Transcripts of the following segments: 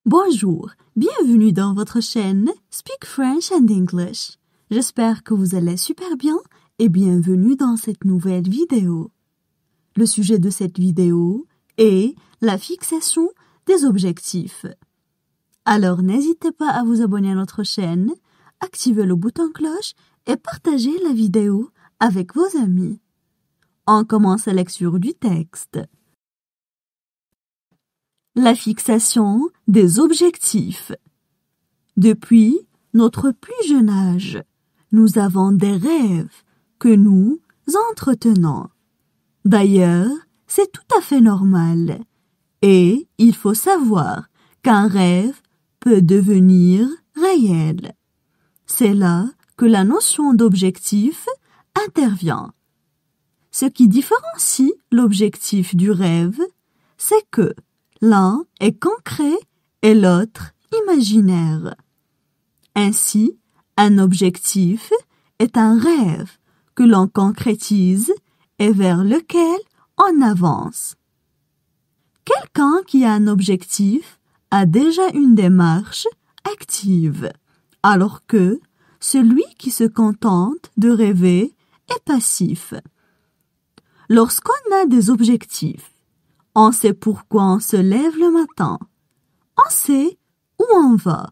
Bonjour, bienvenue dans votre chaîne Speak French and English. J'espère que vous allez super bien et bienvenue dans cette nouvelle vidéo. Le sujet de cette vidéo est la fixation des objectifs. Alors n'hésitez pas à vous abonner à notre chaîne, activer le bouton cloche et partager la vidéo avec vos amis. On commence la lecture du texte. La fixation des objectifs. Depuis notre plus jeune âge, nous avons des rêves que nous entretenons. D'ailleurs, c'est tout à fait normal. Et il faut savoir qu'un rêve peut devenir réel. C'est là que la notion d'objectif intervient. Ce qui différencie l'objectif du rêve, c'est que l'un est concret et l'autre imaginaire. Ainsi, un objectif est un rêve que l'on concrétise et vers lequel on avance. Quelqu'un qui a un objectif a déjà une démarche active, alors que celui qui se contente de rêver est passif. Lorsqu'on a des objectifs, on sait pourquoi on se lève le matin. On sait où on va.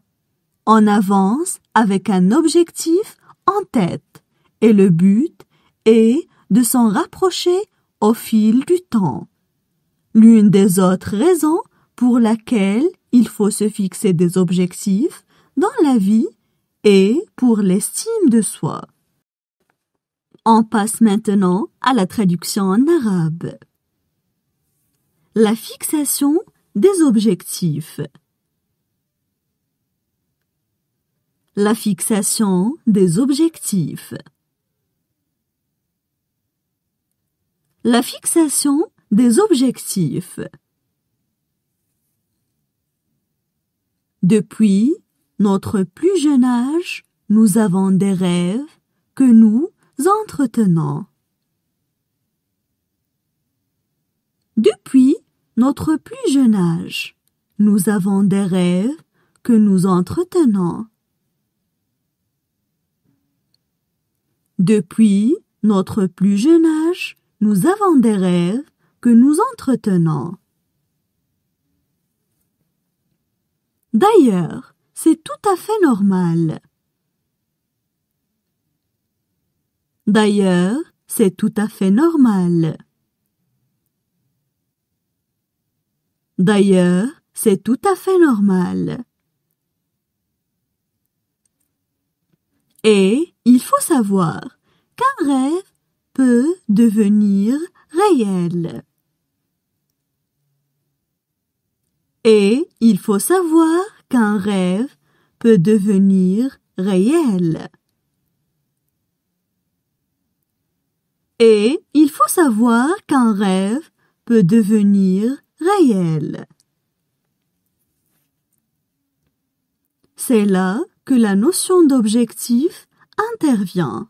On avance avec un objectif en tête et le but est de s'en rapprocher au fil du temps. L'une des autres raisons pour laquelle il faut se fixer des objectifs dans la vie est pour l'estime de soi. On passe maintenant à la traduction en arabe. La fixation des objectifs. La fixation des objectifs. La fixation des objectifs. Depuis notre plus jeune âge, nous avons des rêves que nous entretenons. Depuis notre plus jeune âge, nous avons des rêves que nous entretenons. Depuis notre plus jeune âge, nous avons des rêves que nous entretenons. D'ailleurs, c'est tout à fait normal. D'ailleurs, c'est tout à fait normal. D'ailleurs, c'est tout à fait normal. Et il faut savoir qu'un rêve peut devenir réel. Et il faut savoir qu'un rêve peut devenir réel. Et il faut savoir qu'un rêve peut devenir réel. C'est là que la notion d'objectif intervient.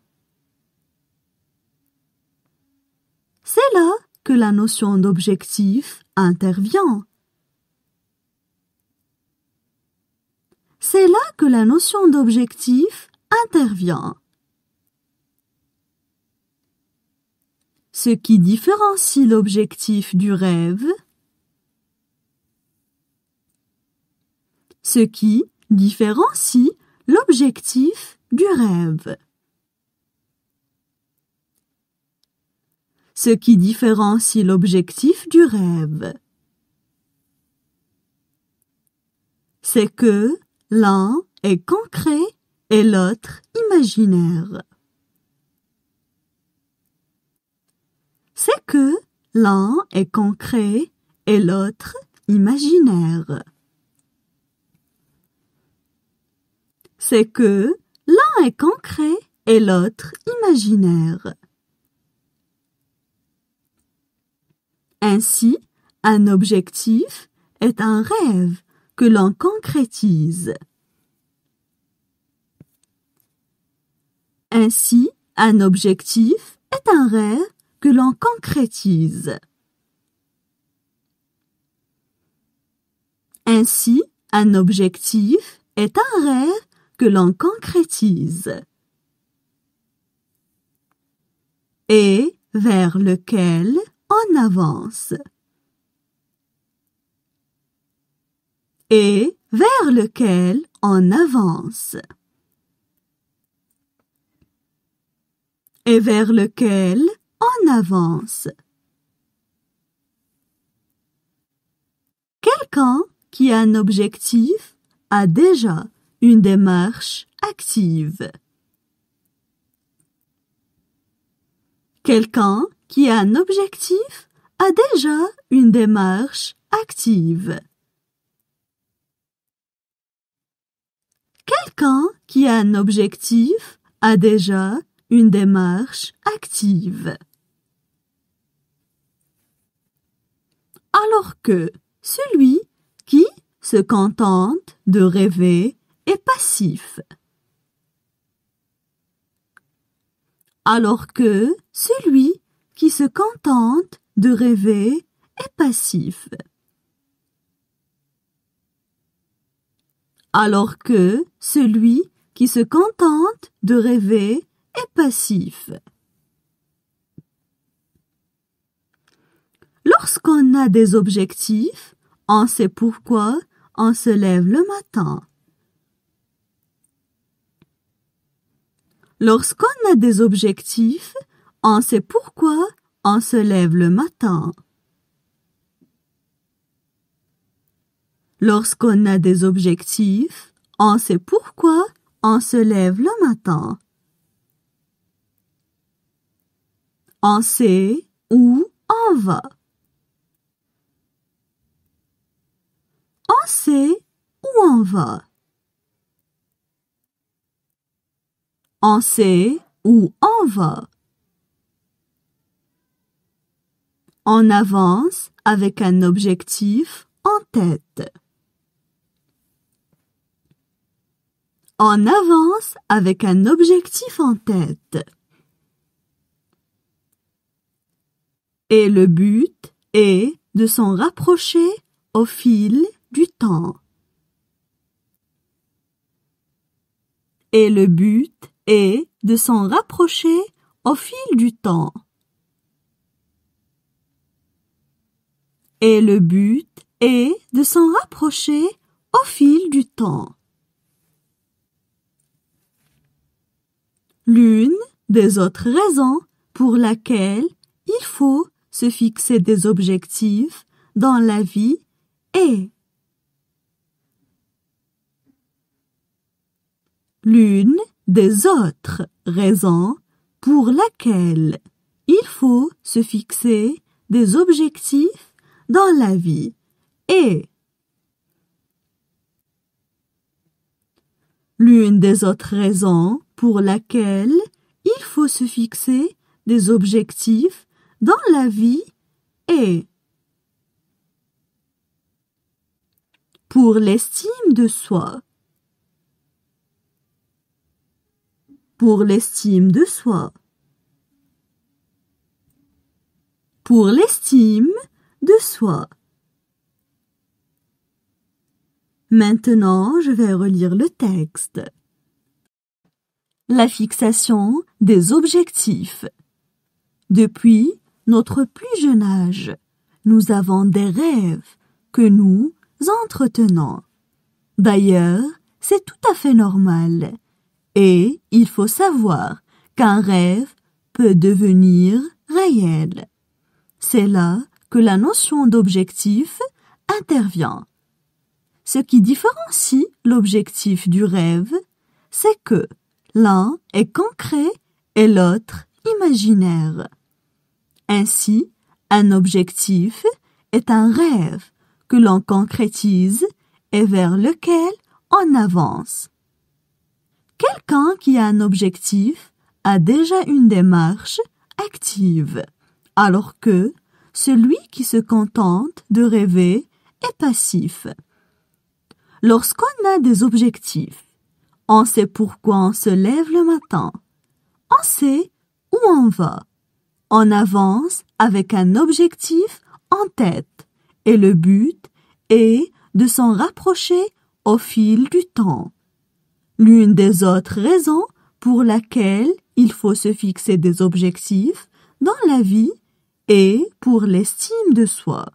C'est là que la notion d'objectif intervient. C'est là que la notion d'objectif intervient. Ce qui différencie l'objectif du rêve, ce qui différencie l'objectif du rêve. Ce qui différencie l'objectif du rêve, c'est que l'un est concret et l'autre imaginaire. C'est que l'un est concret et l'autre imaginaire. C'est que l'un est concret et l'autre imaginaire. Ainsi, un objectif est un rêve que l'on concrétise. Ainsi, un objectif est un rêve que l'on concrétise. Ainsi, Un objectif est un rêve que l'on concrétise et vers lequel on avance. Et vers lequel on avance. Et vers lequel on avance. Quelqu'un qui a un objectif a déjà une démarche active. Quelqu'un qui a un objectif a déjà une démarche active. Quelqu'un qui a un objectif a déjà une démarche active. Alors que celui qui se contente de rêver est passif. Alors que celui qui se contente de rêver est passif. Alors que celui qui se contente de rêver est passif. Lorsqu'on a des objectifs, on sait pourquoi on se lève le matin. Lorsqu'on a des objectifs, on sait pourquoi on se lève le matin. Lorsqu'on a des objectifs, on sait pourquoi on se lève le matin. On sait où on va. On sait où on va. On sait où on va. On avance avec un objectif en tête. On avance avec un objectif en tête. Et le but est de s'en rapprocher au fil du temps. Et le but est de s'en rapprocher au fil du temps. Et le but est de s'en rapprocher au fil du temps. L'une des autres raisons pour laquelle il faut se fixer des objectifs dans la vie est l'une des autres raisons pour laquelle il faut se fixer des objectifs dans la vie est l'une des autres raisons pour laquelle il faut se fixer des objectifs dans la vie est pour l'estime de soi. Pour l'estime de soi. Pour l'estime de soi. Maintenant, je vais relire le texte. La fixation des objectifs. Depuis notre plus jeune âge, nous avons des rêves que nous entretenons. D'ailleurs, c'est tout à fait normal. Et il faut savoir qu'un rêve peut devenir réel. C'est là que la notion d'objectif intervient. Ce qui différencie l'objectif du rêve, c'est que l'un est concret et l'autre imaginaire. Ainsi, un objectif est un rêve que l'on concrétise et vers lequel on avance. Quelqu'un qui a un objectif a déjà une démarche active, alors que celui qui se contente de rêver est passif. Lorsqu'on a des objectifs, on sait pourquoi on se lève le matin. On sait où on va. On avance avec un objectif en tête et le but est de s'en rapprocher au fil du temps. L'une des autres raisons pour laquelle il faut se fixer des objectifs dans la vie est pour l'estime de soi.